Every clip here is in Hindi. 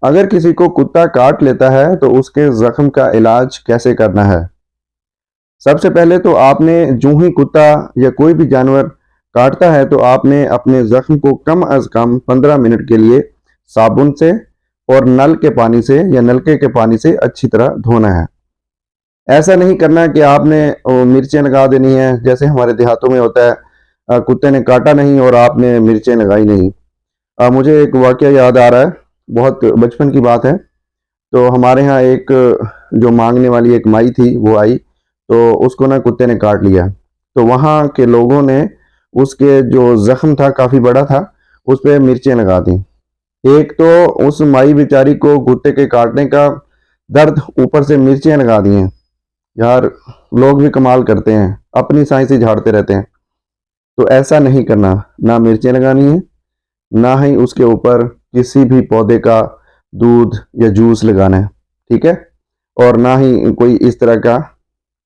अगर किसी को कुत्ता काट लेता है तो उसके जख्म का इलाज कैसे करना है? सबसे पहले तो आपने जो ही कुत्ता या कोई भी जानवर काटता है तो आपने अपने जख्म को कम अज कम 15 मिनट के लिए साबुन से और नल के पानी से या नलके के पानी से अच्छी तरह धोना है। ऐसा नहीं करना कि आपने मिर्चें लगा देनी है, जैसे हमारे देहातों में होता है, कुत्ते ने काटा नहीं और आपने मिर्चें लगाई नहीं। मुझे एक वाकया याद आ रहा है, बहुत बचपन की बात है। तो हमारे यहाँ एक जो मांगने वाली एक माई थी वो आई, तो उसको ना कुत्ते ने काट लिया। तो वहाँ के लोगों ने उसके जो जख्म था काफ़ी बड़ा था, उस पे मिर्चें लगा दी। एक तो उस माई बेचारी को कुत्ते के काटने का दर्द, ऊपर से मिर्चें लगा दी हैं। यार, लोग भी कमाल करते हैं, अपनी साइंस ही झाड़ते रहते हैं। तो ऐसा नहीं करना, ना मिर्चें लगानी है, ना ही उसके ऊपर किसी भी पौधे का दूध या जूस लगाना है, ठीक है? और ना ही कोई इस तरह का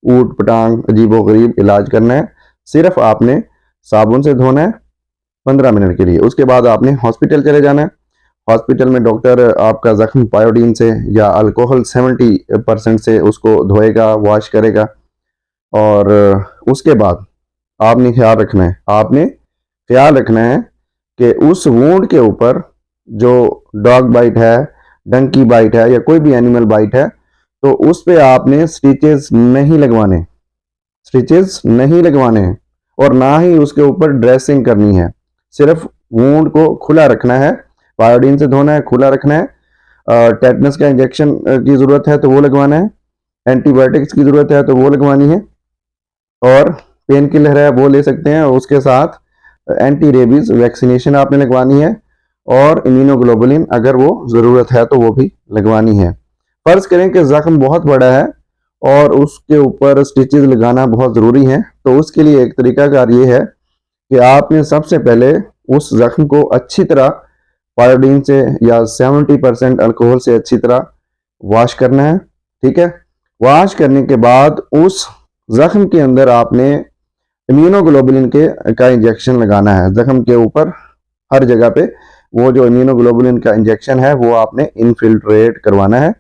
ऊट पटांग अजीबो-गरीब इलाज करना है। सिर्फ आपने साबुन से धोना है 15 मिनट के लिए। उसके बाद आपने हॉस्पिटल चले जाना है। हॉस्पिटल में डॉक्टर आपका ज़ख्म पायोडीन से या अल्कोहल 70% से उसको धोएगा, वॉश करेगा। और उसके बाद आपने ख्याल रखना है कि उस वुंड के ऊपर जो डॉग बाइट है, डंकी बाइट है या कोई भी एनिमल बाइट है, तो उस पे आपने स्टिचेस नहीं लगवाने हैं और ना ही उसके ऊपर ड्रेसिंग करनी है। सिर्फ वुंड को खुला रखना है, पायोडीन से धोना है, खुला रखना है। टेटनस का इंजेक्शन की ज़रूरत है तो वो लगवाना है, एंटीबायोटिक्स की ज़रूरत है तो वो लगवानी है, और पेन किलर है वो ले सकते हैं। और उसके साथ एंटी रेबीज वैक्सीनेशन आपने लगवानी है, और इम्यूनोग्लोबुलिन अगर वो ज़रूरत है तो वो भी लगवानी है। फ़र्ज़ करें कि ज़ख्म बहुत बड़ा है और उसके ऊपर स्टिचेस लगाना बहुत ज़रूरी है, तो उसके लिए एक तरीकाकार ये है कि आपने सबसे पहले उस ज़ख्म को अच्छी तरह पायोडीन से या 70% अल्कोहल से अच्छी तरह वॉश करना है, ठीक है? वॉश करने के बाद उस ज़ख्म के अंदर आपने इम्यूनोग्लोबुलिन का इंजेक्शन लगाना है। ज़ख्म के ऊपर हर जगह पे वो जो इम्यूनोग्लोबुलिन का इंजेक्शन है वो आपने इनफिल्ट्रेट करवाना है।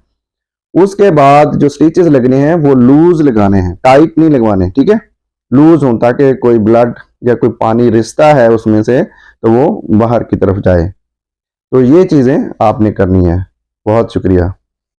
उसके बाद जो स्टिचेस लगने हैं वो लूज लगाने हैं, टाइट नहीं लगवाने, ठीक है? लूज हों ताकि कोई ब्लड या कोई पानी रिसता है उसमें से तो वो बाहर की तरफ जाए। तो ये चीज़ें आपने करनी है। बहुत शुक्रिया।